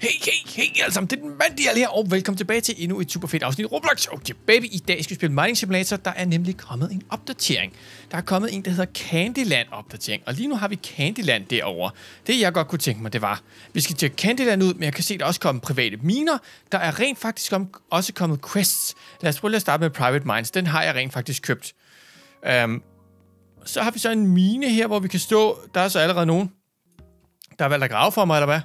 Hey alle sammen, det er den Mandial her, og velkommen tilbage til endnu et super fedt afsnit af Roblox. Okay baby, i dag skal vi spille Mining Simulator. Der er nemlig kommet en opdatering. Der er kommet en, der hedder Candyland opdatering, og lige nu har vi Candyland derovre. Det jeg godt kunne tænke mig, det var, vi skal tjekke Candyland ud, men jeg kan se, der er også kommet private miner. Der er rent faktisk også kommet quests. Lad os prøve at starte med Private Mines, den har jeg rent faktisk købt. Så har vi så en mine her, hvor vi kan stå, der er så allerede nogen, der har valgt at grave for mig, eller hvad?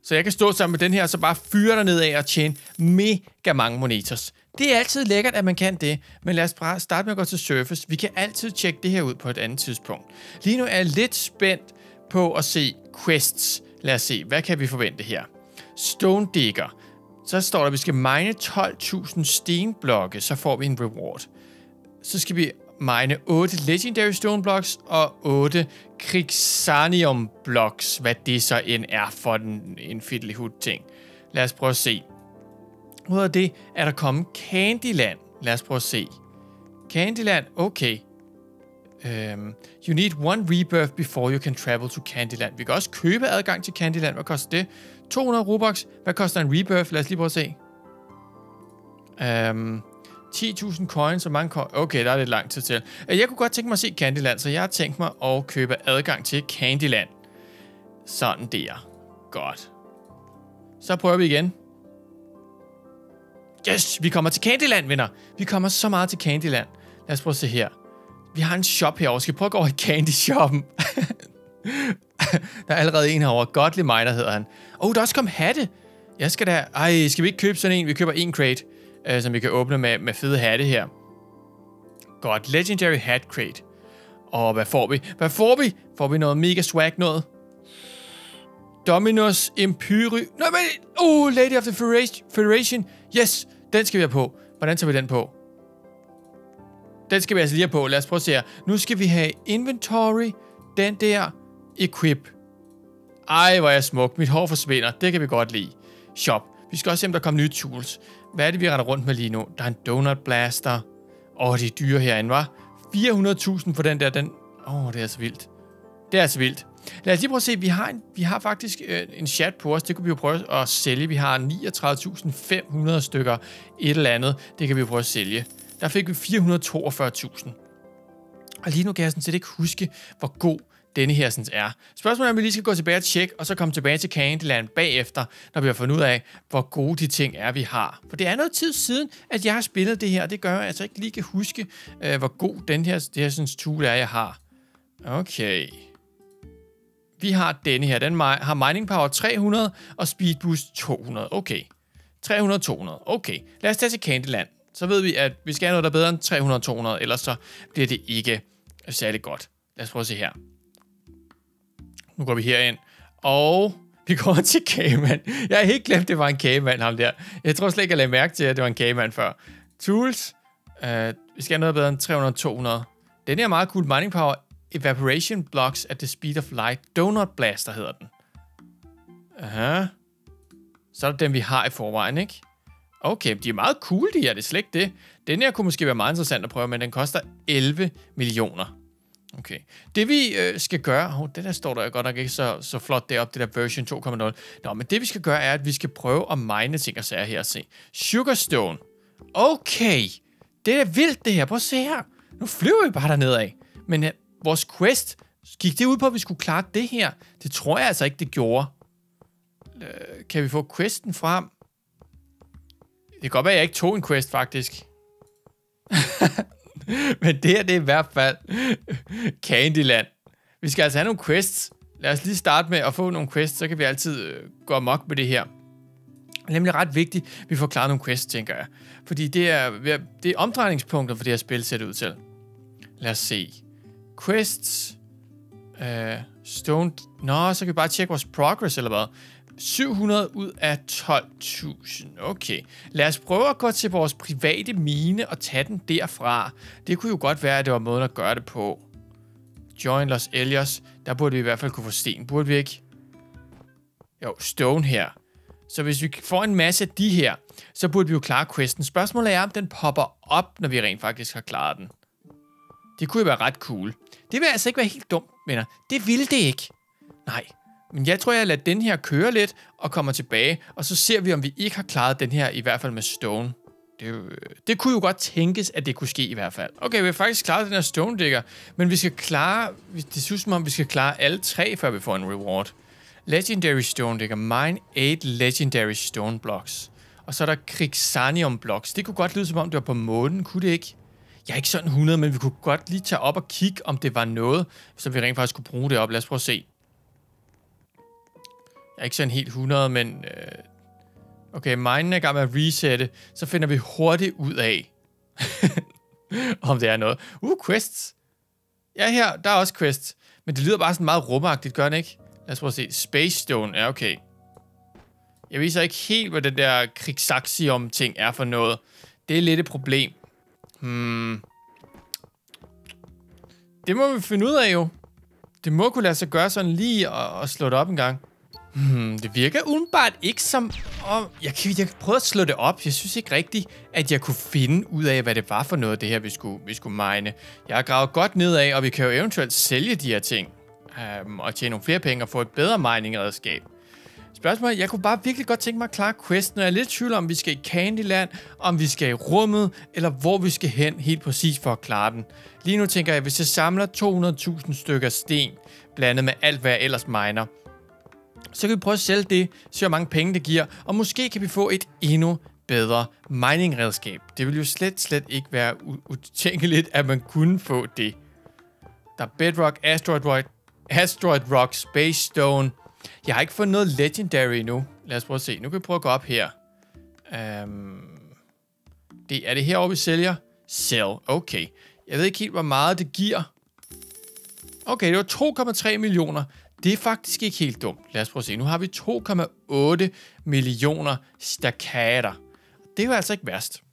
Så jeg kan stå sammen med den her, og så bare fyre der ned af og tjene mega mange monetos. Det er altid lækkert, at man kan det, men lad os bare starte med at gå til Surface. Vi kan altid tjekke det her ud på et andet tidspunkt. Lige nu er jeg lidt spændt på at se quests. Lad os se, hvad kan vi forvente her? Stone Digger. Så står der, at vi skal mine 12.000 stenblokke, så får vi en reward. Så skal vi mine 8 Legendary Stone Blocks og 8 Crixanium Blocks, hvad det så end er for en fiddlyhood ting. Lad os prøve at se. Ud af det er der kommet Candyland. Lad os prøve at se. Candyland, okay. You need one rebirth before you can travel to Candyland. Vi kan også købe adgang til Candyland. Hvad koster det? 200 Robux. Hvad koster en rebirth? Lad os lige prøve at se. 10.000 coins, og mange coins. Okay, der er lidt lang tid til. Jeg kunne godt tænke mig at se Candyland, så jeg har tænkt mig at købe adgang til Candyland. Sådan der. Godt. Så prøver vi igen. Yes, vi kommer til Candyland, venner. Vi kommer så meget til Candyland. Lad os prøve at se her. Vi har en shop herovre. Skal vi prøve at gå over i Candy Shoppen? Der er allerede en herovre. Godly Miner hedder han. Der er også kommet hatte. Jeg skal da... skal vi ikke købe sådan en? Vi køber en crate, som vi kan åbne med fede hatte her. Godt. Legendary Hat Crate. Og hvad får vi? Hvad får vi? Får vi noget mega swag noget? Dominus Empyry. Nej, men... Lady of the Federation. Yes, den skal vi have på. Hvordan tager vi den på? Den skal vi altså lige have på. Lad os prøve at se her. Nu skal vi have Inventory. Den der. Equip. Ej, hvor er jeg smuk. Mit hår forsvinder. Det kan vi godt lide. Shop. Vi skal også se, om der kommer nye tools. Hvad er det, vi render rundt med lige nu? Der er en Donut Blaster. De er dyre herinde, hva'? 400.000 for den der. Det er altså vildt. Det er altså vildt. Lad os lige prøve at se. Vi har faktisk en chat på os. Det kunne vi jo prøve at sælge. Vi har 39.500 stykker et eller andet. Det kan vi jo prøve at sælge. Der fik vi 442.000. Og lige nu kan jeg sådan set ikke huske, hvor god denne her sådan er. Spørgsmålet er, om vi lige skal gå tilbage og tjekke, og så komme tilbage til Candyland bagefter, når vi har fundet ud af, hvor gode de ting er, vi har. For det er noget tid siden, at jeg har spillet det her, og det gør, at jeg altså ikke lige kan huske, hvor god det her sådan tool er, jeg har. Okay. Vi har denne her. Den har mining power 300 og speed boost 200. Okay. 300-200. Okay. Lad os tage til Candyland. Så ved vi, at vi skal have noget, der er bedre end 300-200, ellers så bliver det ikke særlig godt. Lad os prøve at se her. Nu går vi herind, og vi går til kagemand. Jeg har helt glemt, det var en kagemand, ham der. Jeg tror slet ikke, jeg lagde mærke til, at det var en kagemand før. Tools. Vi skal have noget bedre end 300-200. Den er meget cool. Mining power. Evaporation blocks at the speed of light. Donut Blaster hedder den. Så er det den, vi har i forvejen, ikke? Okay, de er meget cool, de her. Det er slet ikke det. Den her kunne måske være meget interessant at prøve, men den koster 11 millioner. Okay. Det vi skal gøre... det der står der godt nok ikke så flot deroppe, det der version 2.0. Nå, men det vi skal gøre, er, at vi skal prøve at mine ting og sager her og se. Sugarstone. Okay. Det er vildt, det her. Prøv at se her. Nu flyver vi bare dernede af. Men vores quest, gik det ud på, at vi skulle klare det her? Det tror jeg altså ikke, det gjorde. Kan vi få questen frem? Det kan godt være, at jeg ikke tog en quest, faktisk. Men det her, det er i hvert fald Candyland. Vi skal altså have nogle quests. Lad os lige starte med at få nogle quests, så kan vi altid gå amok med det her. Det er nemlig ret vigtigt, at vi får klaret nogle quests, tænker jeg. Fordi det er omdrejningspunkter for det her spil, ser det ud til. Lad os se. Quests. Stone. Nå, så kan vi bare tjekke vores progress, eller hvad? 700 ud af 12.000. Okay. Lad os prøve at gå til vores private mine og tage den derfra. Det kunne jo godt være, at det var måden at gøre det på. Join Los Elios. Der burde vi i hvert fald kunne få sten. Burde vi ikke? Jo, stone her. Så hvis vi får en masse af de her, så burde vi jo klare questen. Spørgsmålet er, om den popper op, når vi rent faktisk har klaret den. Det kunne jo være ret cool. Det vil altså ikke være helt dumt, venner. Det ville det ikke. Nej. Men jeg tror, jeg lader den her køre lidt og kommer tilbage, og så ser vi, om vi ikke har klaret den her, i hvert fald med stone. Det kunne jo godt tænkes, at det kunne ske i hvert fald. Okay, vi har faktisk klaret den her stone digger, men vi skal klare, det synes som om, vi skal klare alle 3, før vi får en reward. Legendary stone digger, mine 8 legendary stone blocks. Og så er der Crixanium blocks. Det kunne godt lyde som om, det var på månen, kunne det ikke? Jeg er ikke sådan 100, men vi kunne godt lige tage op og kigge, om det var noget, så vi rent faktisk kunne bruge det op. Lad os prøve at se. Jeg er ikke sådan helt 100, men... Okay, minen er i gang med at resette, så finder vi hurtigt ud af, om det er noget. Quests. Ja, her, der er også quests. Men det lyder bare sådan meget rumagtigt, gør det ikke? Lad os prøve at se. Space Stone, ja okay. Jeg viser ikke helt, hvad den der Crixanium-ting er for noget. Det er lidt et problem. Det må vi finde ud af jo. Det må kunne lade sig gøre sådan lige og slå det op en gang. Det virker umiddelbart ikke som... Jeg kan prøve at slå det op. Jeg synes ikke rigtigt, at jeg kunne finde ud af, hvad det var for noget, det her, vi skulle mine. Jeg har gravet godt nedad, og vi kan jo eventuelt sælge de her ting. Og tjene nogle flere penge og få et bedre mining-redskab. Spørgsmålet, jeg kunne bare virkelig godt tænke mig at klare questen, og jeg er lidt i tvivl om vi skal i Candyland, om vi skal i rummet, eller hvor vi skal hen helt præcis for at klare den. Lige nu tænker jeg, hvis jeg samler 200.000 stykker sten, blandet med alt, hvad jeg ellers miner, så kan vi prøve at sælge det, se hvor mange penge det giver, og måske kan vi få et endnu bedre mining-redskab. Det vil jo slet ikke være utænkeligt, at man kunne få det. Der er Bedrock, Asteroid Rock, Space Stone. Jeg har ikke fået noget Legendary endnu. Lad os prøve at se. Nu kan vi prøve at gå op her. Er det herovre, vi sælger? Sell. Okay. Jeg ved ikke helt, hvor meget det giver. Okay, det var 2,3 millioner. Det er faktisk ikke helt dumt. Lad os prøve at se. Nu har vi 2,8 millioner stakater. Det er jo altså ikke værst.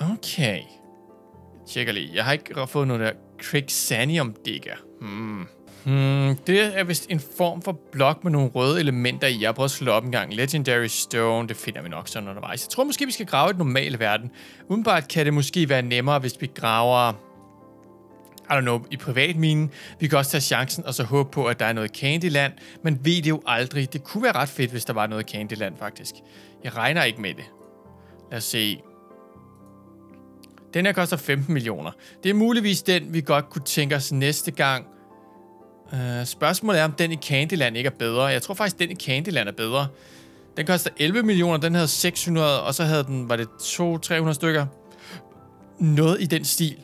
Okay. Jeg tjekker lige. Jeg har ikke fået noget der Crixanium digger. Det er vist en form for blok med nogle røde elementer i. Jeg har prøvet at slå op en gang. Legendary Stone, det finder vi nok sådan undervejs. Jeg tror måske, vi skal grave et normalt verden. Udenbart kan det måske være nemmere, hvis vi graver... I don't know, i privatminen. Vi kan også tage chancen og så håbe på, at der er noget Candyland. Man ved det jo aldrig. Det kunne være ret fedt, hvis der var noget Candyland, faktisk. Jeg regner ikke med det. Lad os se. Den her koster 15 millioner. Det er muligvis den, vi godt kunne tænke os næste gang. Spørgsmålet er, om den i Candyland ikke er bedre. Jeg tror faktisk, den i Candyland er bedre. Den koster 11 millioner, den havde 600, og så havde den, var det 200-300 stykker. Noget i den stil.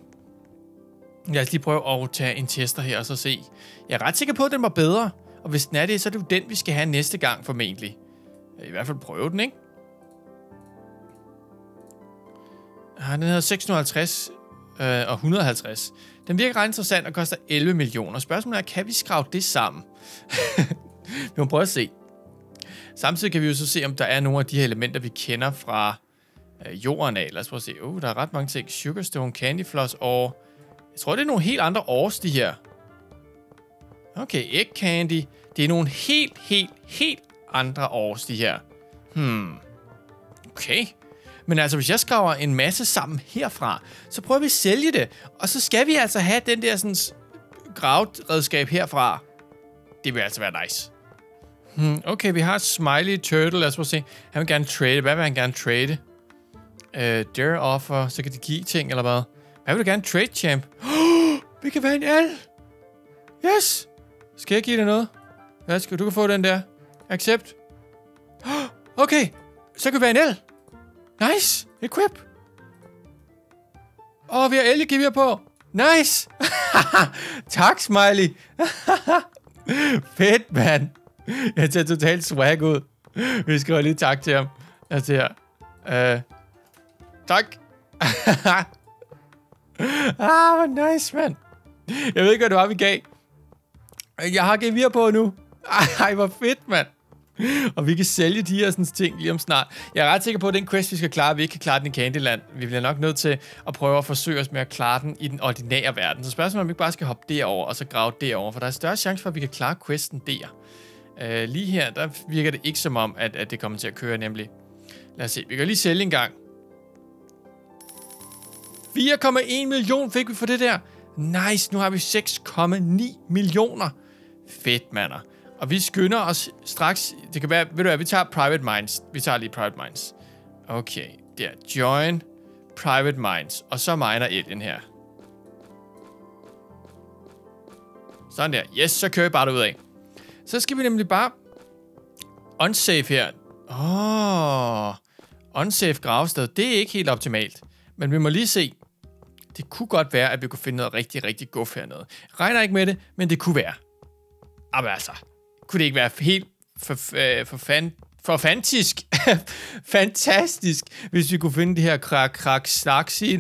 Lad os lige prøve at tage en tester her og så se. Jeg er ret sikker på, at den var bedre. Og hvis den er det, så er det jo den, vi skal have næste gang formentlig. I hvert fald prøve den, ikke? Den hedder 650 og 150. Den virker ret interessant og koster 11 millioner. Spørgsmålet er, kan vi skrave det sammen? Vi må prøve at se. Samtidig kan vi jo så se, om der er nogle af de her elementer, vi kender fra jorden af. Lad os prøve at se. Der er ret mange ting. Sugarstone, Candyfloss og... Jeg tror, det er nogle helt andre ores, de her. Okay, Egg Candy. Det er nogle helt andre ores, de her. Okay. Men altså, hvis jeg skraver en masse sammen herfra, så prøver vi at sælge det. Og så skal vi altså have den der sådan gravedredskab herfra. Det vil altså være nice. Okay, vi har Smiley Turtle. Lad os prøve at se. Han vil gerne trade. Hvad vil han gerne trade? Dare offer. Så kan de give ting, eller hvad? Hvad vil du gerne trade, champ? Vi kan være en el. Yes. Skal jeg give dig noget? Værsgo, du kan få den der. Accept. Okay, så kan vi være en el. Nice. Equip. Vi har elgear på. Nice. Tak, Smiley. Fedt, mand. Jeg tager totalt swag ud. Vi skriver lige tak til ham. Altså her. Tak. Nice, mand. Jeg ved ikke, hvad det var, vi gav. Jeg har gear på nu. Ej, hvor fedt, mand. Og vi kan sælge de her sådan ting lige om snart. Jeg er ret sikker på, at den quest, vi skal klare, vi ikke kan klare den i Candyland. Vi bliver nok nødt til at prøve at forsøge os med at klare den i den ordinære verden. Så spørgsmålet er, om vi ikke bare skal hoppe derover og så grave derover, for der er større chance for, at vi kan klare questen der. Lige her, der virker det ikke som om, at det kommer til at køre, nemlig. Lad os se, vi kan lige sælge en gang. 4,1 millioner fik vi for det der. Nice, nu har vi 6,9 millioner. Fedt, mander. Og vi skynder os straks. Det kan være, ved du hvad, vi tager Private Mines. Vi tager lige Private Mines. Okay, der. Join Private Mines. Og så miner Alien her. Sådan der. Yes, så kører vi bare derudad. Så skal vi nemlig bare unsafe her. Unsafe gravsted. Det er ikke helt optimalt. Men vi må lige se. Det kunne godt være, at vi kunne finde noget rigtig, rigtig guf hernede. Jeg regner ikke med det, men det kunne være. Men altså, kunne det ikke være helt fantastisk, hvis vi kunne finde de her krak-slaksi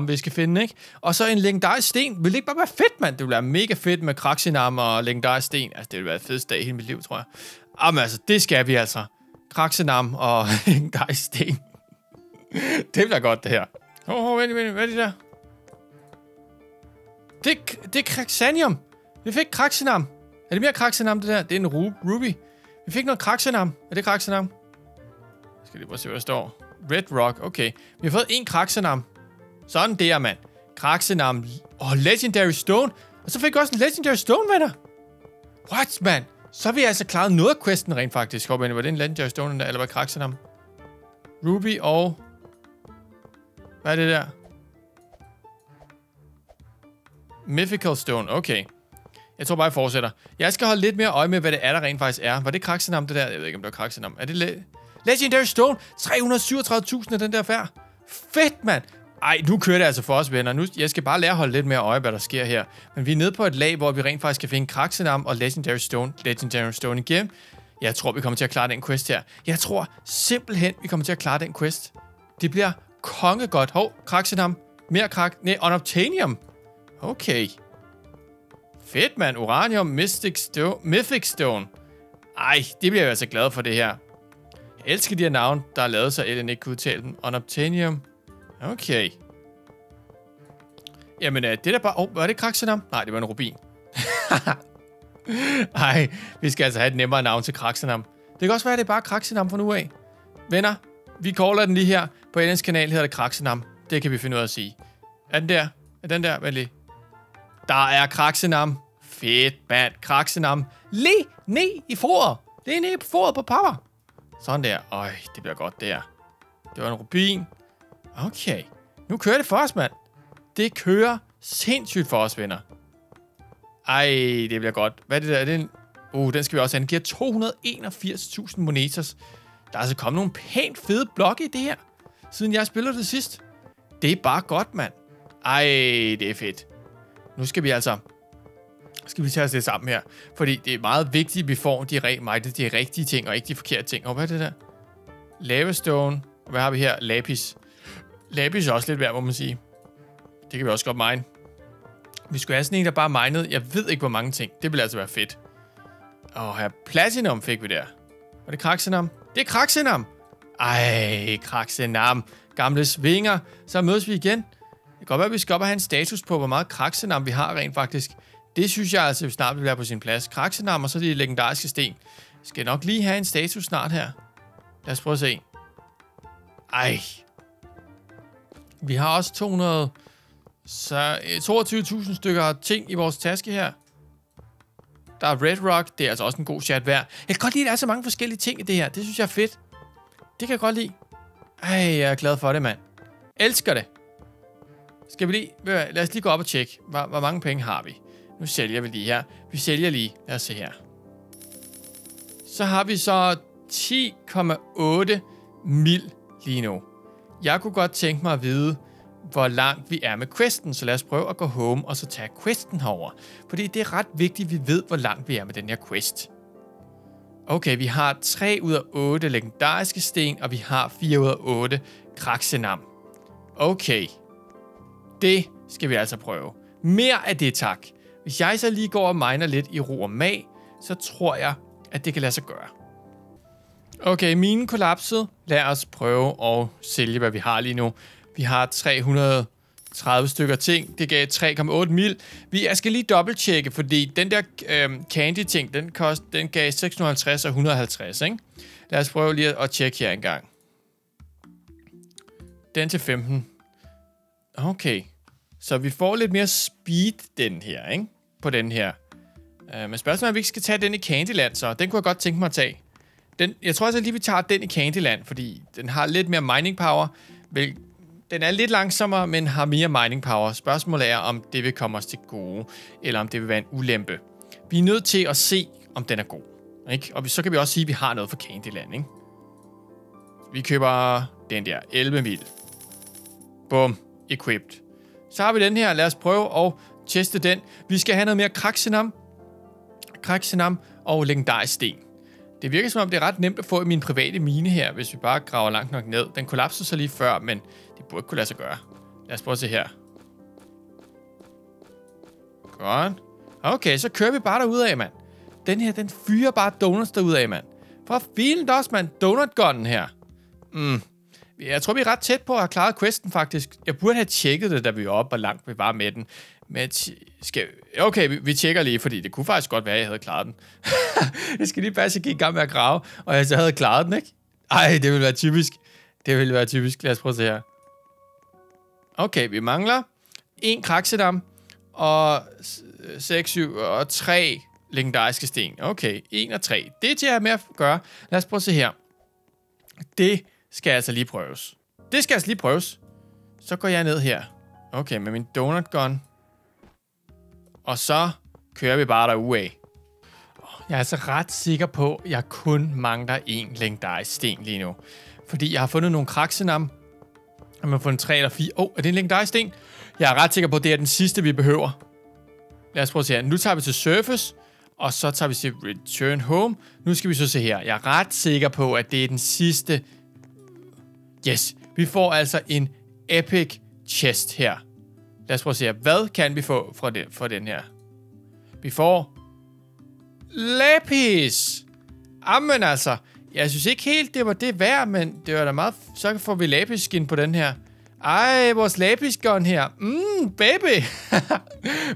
vi skal finde, ikke? Og så en legendarisk sten. Vil det ikke bare være fedt, mand? Det ville være mega fedt med kraksinam og legendarisk sten. Altså, det ville være det fedeste dag i hele mit liv, tror jeg. Men altså, det skal vi altså. Kraksinam og legendarisk sten. Det bliver godt, det her. Vent, hvad er det der? Det er Kraxanium. Vi fik Kraxenam. Er det mere Kraxenam, det der? Det er en ruby. Vi fik noget Kraxenam. Er det Kraxenam? Jeg skal lige prøve at se, hvad der står. Red Rock, okay. Vi har fået en Kraxenam. Sådan der, mand. Kraxenam. Legendary Stone. Og så fik vi også en Legendary Stone, venner. What, man? Så har vi altså klaret noget af questen rent faktisk. Var det en Legendary Stone, der, eller var Kraxenam? Ruby og... Hvad er det der? Mythical Stone, okay. Jeg tror bare, jeg fortsætter. Jeg skal holde lidt mere øje med, hvad det er, der rent faktisk er. Var det Kraxenam, det der? Jeg ved ikke, om det var Kraxenam. Er det Legendary Stone? 337.000 af den der færd. Fedt, mand! Ej, nu kører det altså for os, venner. Jeg skal bare lære at holde lidt mere øje, hvad der sker her. Men vi er nede på et lag, hvor vi rent faktisk kan finde Kraxenam og Legendary Stone igen. Jeg tror, vi kommer til at klare den quest her. Jeg tror simpelthen, vi kommer til at klare den quest. Det bliver kongegodt. Kraxenam. Mere Unobtainium. Okay. Fedt, mand. Uranium, Mythic Stone. Ej, det bliver jeg altså glad for, det her. Jeg elsker de her navne, der er lavet, så Ellen ikke kunne udtale dem. Unobtainium. Okay. Jamen, det der bare... var det Kraxenam? Nej, det var en rubin. Ej, vi skal altså have et nemmere navn til Kraxenam. Det kan også være, at det er bare Kraxenam fra nu af. Venner, vi caller den lige her. På Ellens kanal hedder det Kraxenam. Det kan vi finde ud af at sige. Er den der? Er den der? Vent lige. Der er Kraxenam. Fedt, mand. Kraxenam. Lige ned i foret. Lige ned på foret på power. Sådan der. Øj, det bliver godt, det her. Det var en rubin. Okay. Nu kører det for os, mand. Det kører sindssygt for os, venner. Ej, det bliver godt. Hvad er det der? Er det en... den skal vi også have. Den giver 281.000 monetas. Der er altså kommet nogle pænt fede blokke i det her, siden jeg spillede det sidst. Det er bare godt, mand. Ej, det er fedt. Nu skal vi altså... Skal vi tage os lidt sammen her. Fordi det er meget vigtigt, at vi får de rigtige ting, og ikke de forkerte ting. Og hvad er det der? Lavastone. Og hvad har vi her? Lapis. Lapis er også lidt værd, må man sige. Det kan vi også godt mine. Vi skulle have sådan en, der bare minede. Jeg ved ikke, hvor mange ting. Det ville altså være fedt. Her Platinum fik vi der. Var det Kraxenam? Det er Kraxenam! Ej, Kraxenam. Gamle svinger. Så mødes vi igen. Det kan godt være, at vi skal op og have en status på, hvor meget Kraxenam vi har rent faktisk. Det synes jeg altså snart vil være på sin plads. Kraxenam og så de legendariske sten. Skal nok lige have en status snart her. Lad os prøve at se. Ej. Vi har også 22.000 stykker ting i vores taske her. Der er Red Rock. Det er altså også en god chat værd. Jeg kan godt lide, at der er så mange forskellige ting i det her. Det synes jeg er fedt. Det kan jeg godt lide. Ej, jeg er glad for det, mand. Elsker det. Skal vi lige... Lad os lige gå op og tjekke. Hvor mange penge har vi? Nu sælger vi lige her. Vi sælger lige. Lad os se her. Så har vi så 10,8 mil lige nu. Jeg kunne godt tænke mig at vide, hvor langt vi er med questen. Så lad os prøve at gå home og så tage questen herover. Fordi det er ret vigtigt, at vi ved, hvor langt vi er med den her quest. Okay, vi har 3 ud af 8 legendariske sten, og vi har 4 ud af 8 Kraxenam. Okay. Det skal vi altså prøve. Mere af det, tak. Hvis jeg så lige går og miner lidt i ro og mag, så tror jeg, at det kan lade sig gøre. Okay, minen kollapset. Lad os prøve at sælge, hvad vi har lige nu. Vi har 330 stykker ting. Det gav 3,8 mil. Jeg skal lige dobbelttjekke, fordi den der candy-ting, den gav 650 og 150, ikke? Lad os prøve lige at tjekke her engang. Den til 15. Okay. Så vi får lidt mere speed, den her, ikke? På den her. Men spørgsmålet er, om vi ikke skal tage den i Candyland, så den kunne jeg godt tænke mig at tage. Jeg tror også lige, vi tager den i Candyland, fordi den har lidt mere mining power. Den er lidt langsommere, men har mere mining power. Spørgsmålet er, om det vil komme os til gode, eller om det vil være en ulempe. Vi er nødt til at se, om den er god. Ikke? Og så kan vi også sige, at vi har noget for Candyland. Ikke? Vi køber den der 11 mil. Bum. Equipped. Så har vi den her. Lad os prøve at teste den. Vi skal have noget mere Kraxenam og legendarisk sten. Det virker som om, det er ret nemt at få i min private mine her, hvis vi bare graver langt nok ned. Den kollapsede så lige før, men det burde kunne lade sig gøre. Lad os prøve at se her. Godt. Okay, så kører vi bare derudad, mand. Den her, den fyrer bare donuts derudad, mand. For filen også, mand. Donut-gunnen her. Jeg tror, vi er ret tæt på at have klaret questen, faktisk. Jeg burde have tjekket det, da vi var oppe, hvor langt vi var med den. Men okay, vi tjekker lige, fordi det kunne faktisk godt være, at jeg havde klaret den. Jeg skal lige passe, at jeg gik i gang med at grave, og jeg så havde klaret den, ikke? Ej, det ville være typisk. Det ville være typisk. Lad os prøve at se her. Okay, vi mangler 1 Kraxedam, og 6, 7 og 3 legendariske sten. Okay, 1 og 3. Det er til at have med at gøre. Lad os prøve at se her. Det skal altså lige prøves. Så går jeg ned her. Okay, med min donut gun. Og så kører vi bare derudad. Jeg er altså ret sikker på, at jeg kun mangler 1 legendarisk sten lige nu. Fordi jeg har fundet nogle Kraxenam. Og man har fundet 3 eller 4. Er det en legendarisk sten? Jeg er ret sikker på, at det er den sidste, vi behøver. Lad os prøve at se her. Nu tager vi til Surface. Og så tager vi til Return Home. Nu skal vi så se her. Jeg er ret sikker på, at det er den sidste. Yes. Vi får altså en epic chest her. Lad os prøve at se her. Hvad kan vi få fra den her? Vi får lapis. Jamen altså. Jeg synes ikke helt, det var det værd, men det var da meget. Så får vi lapis skin på den her. Ej, vores lapis gun her. Baby.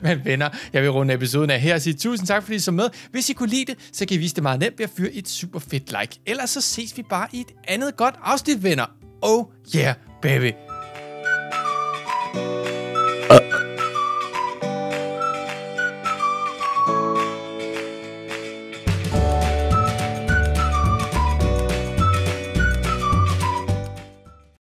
Men venner, jeg vil runde episoden af her og sige tusind tak, fordi I så med. Hvis I kunne lide det, så kan I vise det meget nemt ved at fyre et super fedt like. Ellers så ses vi bare i et andet godt afsnit, venner. Oh yeah, baby.